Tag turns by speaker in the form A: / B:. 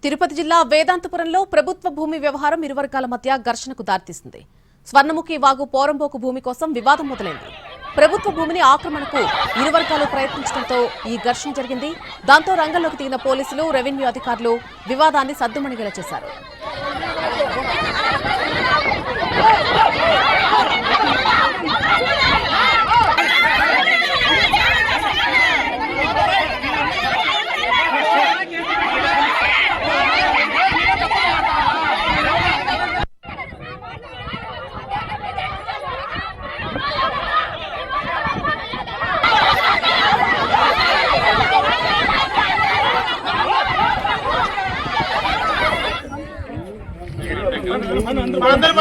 A: తిరుపతి జిల్లా వేదాంతపురంలో ప్రభుత్వ భూమి వ్యవహారం ఇరు వర్గాల మధ్య ఘర్షణకు దారితీసింది. స్వర్ణముఖి వాగు పోరంబోకు భూమి కోసం వివాదం మొదలైంది. ప్రభుత్వ భూమిని ఆక్రమణకు ఇరు వర్గాలు ప్రయత్నించడంతో ఈ ఘర్షణ జరిగింది. దాంతో రంగంలోకి దిగిన పోలీసులు, రెవెన్యూ అధికారులు వివాదాన్ని సద్దుమణిగేలా చేశారు.
B: అందరూ